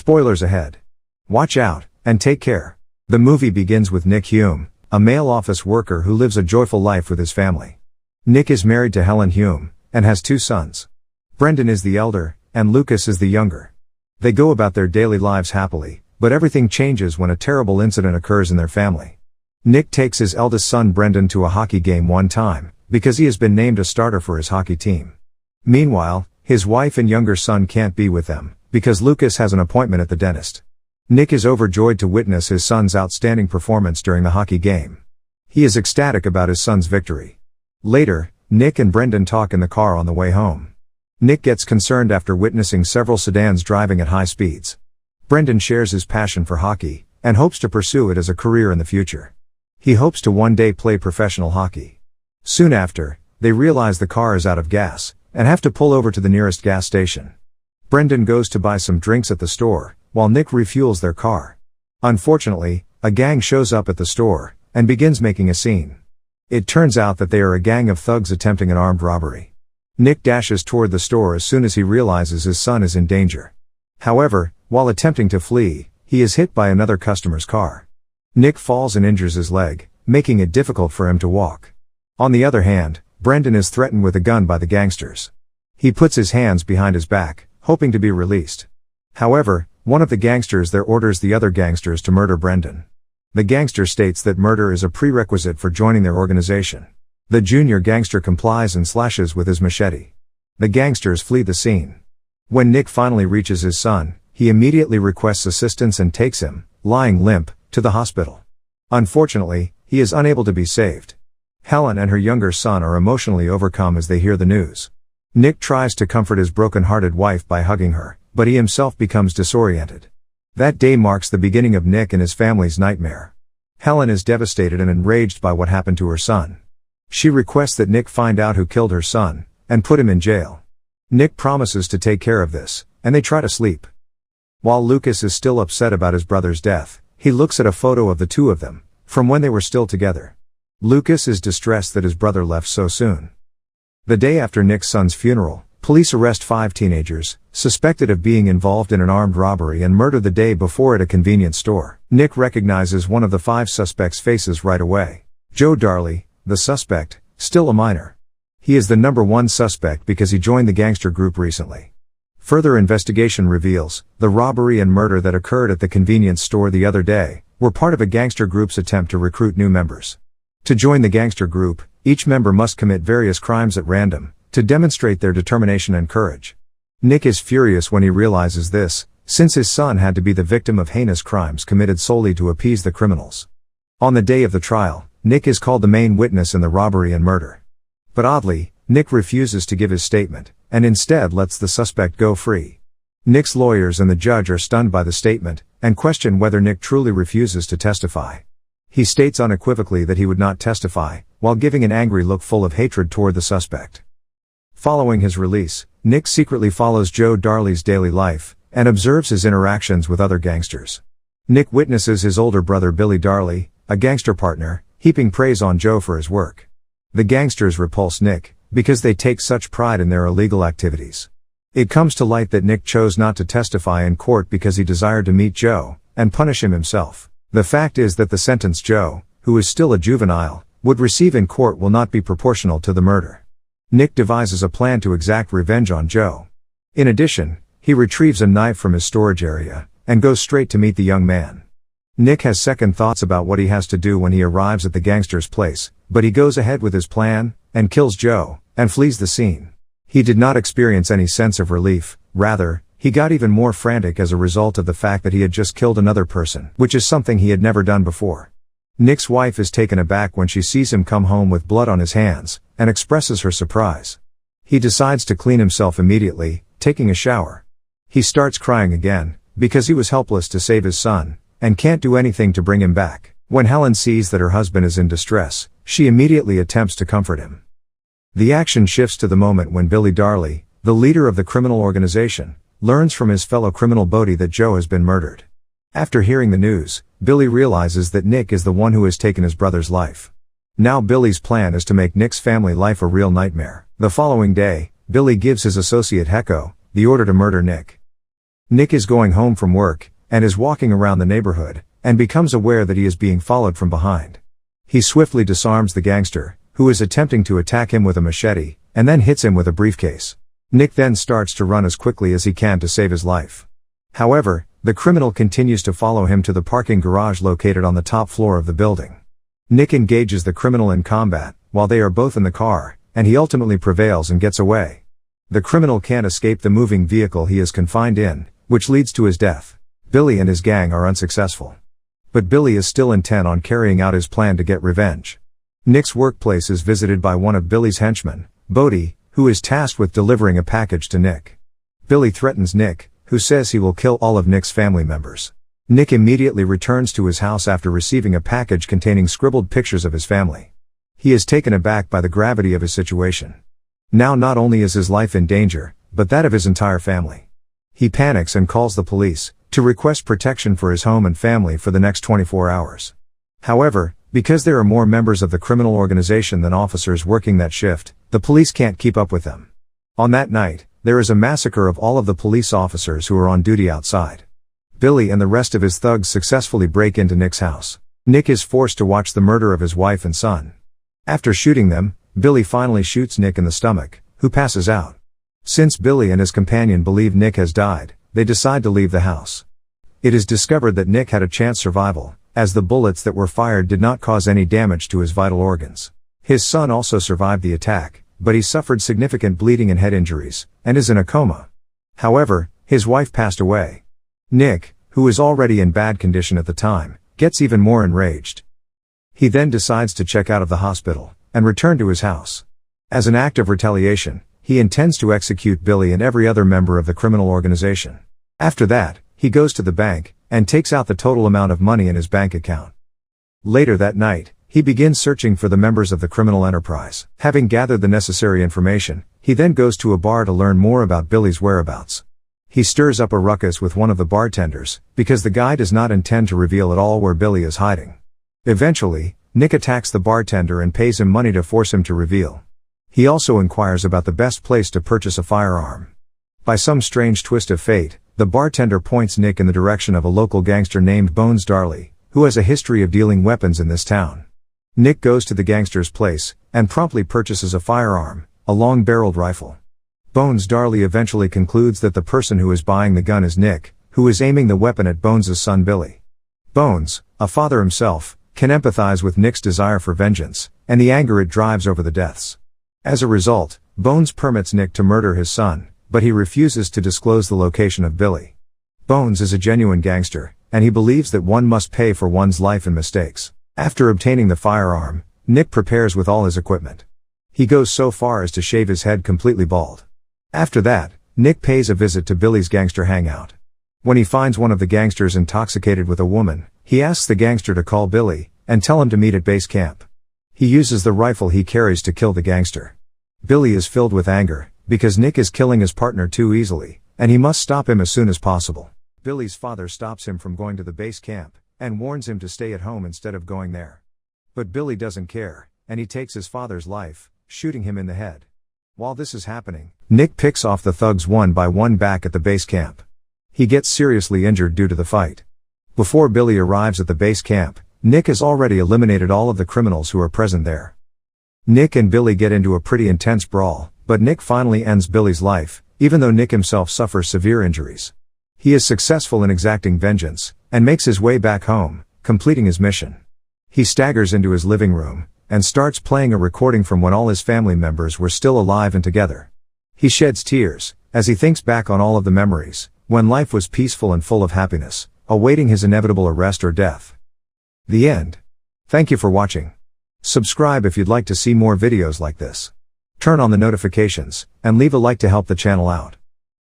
Spoilers ahead. Watch out, and take care. The movie begins with Nick Hume, a male office worker who lives a joyful life with his family. Nick is married to Helen Hume, and has 2 sons. Brendan is the elder, and Lucas is the younger. They go about their daily lives happily, but everything changes when a terrible incident occurs in their family. Nick takes his eldest son Brendan to a hockey game one time, because he has been named a starter for his hockey team. Meanwhile, his wife and younger son can't be with them, because Lucas has an appointment at the dentist. Nick is overjoyed to witness his son's outstanding performance during the hockey game. He is ecstatic about his son's victory. Later, Nick and Brendan talk in the car on the way home. Nick gets concerned after witnessing several sedans driving at high speeds. Brendan shares his passion for hockey, and hopes to pursue it as a career in the future. He hopes to one day play professional hockey. Soon after, they realize the car is out of gas, and have to pull over to the nearest gas station. Brendan goes to buy some drinks at the store, while Nick refuels their car. Unfortunately, a gang shows up at the store, and begins making a scene. It turns out that they are a gang of thugs attempting an armed robbery. Nick dashes toward the store as soon as he realizes his son is in danger. However, while attempting to flee, he is hit by another customer's car. Nick falls and injures his leg, making it difficult for him to walk. On the other hand, Brendan is threatened with a gun by the gangsters. He puts his hands behind his back, hoping to be released. However, one of the gangsters there orders the other gangsters to murder Brendan. The gangster states that murder is a prerequisite for joining their organization. The junior gangster complies and slashes with his machete. The gangsters flee the scene. When Nick finally reaches his son, he immediately requests assistance and takes him, lying limp, to the hospital. Unfortunately, he is unable to be saved. Helen and her younger son are emotionally overcome as they hear the news. Nick tries to comfort his broken-hearted wife by hugging her, but he himself becomes disoriented. That day marks the beginning of Nick and his family's nightmare. Helen is devastated and enraged by what happened to her son. She requests that Nick find out who killed her son, and put him in jail. Nick promises to take care of this, and they try to sleep. While Lucas is still upset about his brother's death, he looks at a photo of the two of them, from when they were still together. Lucas is distressed that his brother left so soon. The day after Nick's son's funeral, police arrest 5 teenagers, suspected of being involved in an armed robbery and murder the day before at a convenience store. Nick recognizes one of the 5 suspects' faces right away. Joe Darley, the suspect, still a minor. He is the #1 suspect because he joined the gangster group recently. Further investigation reveals, the robbery and murder that occurred at the convenience store the other day, were part of a gangster group's attempt to recruit new members. To join the gangster group, each member must commit various crimes at random, to demonstrate their determination and courage. Nick is furious when he realizes this, since his son had to be the victim of heinous crimes committed solely to appease the criminals. On the day of the trial, Nick is called the main witness in the robbery and murder. But oddly, Nick refuses to give his statement, and instead lets the suspect go free. Nick's lawyers and the judge are stunned by the statement, and question whether Nick truly refuses to testify. He states unequivocally that he would not testify, while giving an angry look full of hatred toward the suspect. Following his release, Nick secretly follows Joe Darley's daily life, and observes his interactions with other gangsters. Nick witnesses his older brother Billy Darley, a gangster partner, heaping praise on Joe for his work. The gangsters repulse Nick, because they take such pride in their illegal activities. It comes to light that Nick chose not to testify in court because he desired to meet Joe, and punish him himself. The fact is that the sentence Joe, who is still a juvenile, would receive in court will not be proportional to the murder. Nick devises a plan to exact revenge on Joe. In addition, he retrieves a knife from his storage area, and goes straight to meet the young man. Nick has second thoughts about what he has to do when he arrives at the gangster's place, but he goes ahead with his plan, and kills Joe, and flees the scene. He did not experience any sense of relief, rather, he got even more frantic as a result of the fact that he had just killed another person, which is something he had never done before. Nick's wife is taken aback when she sees him come home with blood on his hands, and expresses her surprise. He decides to clean himself immediately, taking a shower. He starts crying again, because he was helpless to save his son, and can't do anything to bring him back. When Helen sees that her husband is in distress, she immediately attempts to comfort him. The action shifts to the moment when Billy Darley, the leader of the criminal organization, learns from his fellow criminal Bodie that Joe has been murdered. After hearing the news, Billy realizes that Nick is the one who has taken his brother's life. Now Billy's plan is to make Nick's family life a real nightmare. The following day, Billy gives his associate Hecko the order to murder Nick. Nick is going home from work, and is walking around the neighborhood, and becomes aware that he is being followed from behind. He swiftly disarms the gangster, who is attempting to attack him with a machete, and then hits him with a briefcase. Nick then starts to run as quickly as he can to save his life. However, the criminal continues to follow him to the parking garage located on the top floor of the building. Nick engages the criminal in combat, while they are both in the car, and he ultimately prevails and gets away. The criminal can't escape the moving vehicle he is confined in, which leads to his death. Billy and his gang are unsuccessful. But Billy is still intent on carrying out his plan to get revenge. Nick's workplace is visited by one of Billy's henchmen, Bodie, who is tasked with delivering a package to Nick. Billy threatens Nick, who says he will kill all of Nick's family members. Nick immediately returns to his house after receiving a package containing scribbled pictures of his family. He is taken aback by the gravity of his situation. Now not only is his life in danger, but that of his entire family. He panics and calls the police, to request protection for his home and family for the next 24 hours. However, because there are more members of the criminal organization than officers working that shift, the police can't keep up with them. On that night, there is a massacre of all of the police officers who are on duty outside. Billy and the rest of his thugs successfully break into Nick's house. Nick is forced to watch the murder of his wife and son. After shooting them, Billy finally shoots Nick in the stomach, who passes out. Since Billy and his companion believe Nick has died, they decide to leave the house. It is discovered that Nick had a chance survival, as the bullets that were fired did not cause any damage to his vital organs. His son also survived the attack, but he suffered significant bleeding and head injuries, and is in a coma. However, his wife passed away. Nick, who is already in bad condition at the time, gets even more enraged. He then decides to check out of the hospital, and return to his house. As an act of retaliation, he intends to execute Billy and every other member of the criminal organization. After that, he goes to the bank, and takes out the total amount of money in his bank account. Later that night, he begins searching for the members of the criminal enterprise. Having gathered the necessary information, he then goes to a bar to learn more about Billy's whereabouts. He stirs up a ruckus with one of the bartenders, because the guy does not intend to reveal at all where Billy is hiding. Eventually, Nick attacks the bartender and pays him money to force him to reveal. He also inquires about the best place to purchase a firearm. By some strange twist of fate, the bartender points Nick in the direction of a local gangster named Bones Darley, who has a history of dealing weapons in this town. Nick goes to the gangster's place, and promptly purchases a firearm, a long-barreled rifle. Bones Darley eventually concludes that the person who is buying the gun is Nick, who is aiming the weapon at Bones' son Billy. Bones, a father himself, can empathize with Nick's desire for vengeance, and the anger it drives over the deaths. As a result, Bones permits Nick to murder his son, but he refuses to disclose the location of Billy. Bones is a genuine gangster, and he believes that one must pay for one's life and mistakes. After obtaining the firearm, Nick prepares with all his equipment. He goes so far as to shave his head completely bald. After that, Nick pays a visit to Billy's gangster hangout. When he finds one of the gangsters intoxicated with a woman, he asks the gangster to call Billy, and tell him to meet at base camp. He uses the rifle he carries to kill the gangster. Billy is filled with anger, because Nick is killing his partner too easily, and he must stop him as soon as possible. Billy's father stops him from going to the base camp, and warns him to stay at home instead of going there. But Billy doesn't care, and he takes his father's life, shooting him in the head. While this is happening, Nick picks off the thugs one by one back at the base camp. He gets seriously injured due to the fight. Before Billy arrives at the base camp, Nick has already eliminated all of the criminals who are present there. Nick and Billy get into a pretty intense brawl, but Nick finally ends Billy's life, even though Nick himself suffers severe injuries. He is successful in exacting vengeance, and makes his way back home, completing his mission. He staggers into his living room, and starts playing a recording from when all his family members were still alive and together. He sheds tears, as he thinks back on all of the memories, when life was peaceful and full of happiness, awaiting his inevitable arrest or death. The end. Thank you for watching. Subscribe if you'd like to see more videos like this. Turn on the notifications, and leave a like to help the channel out.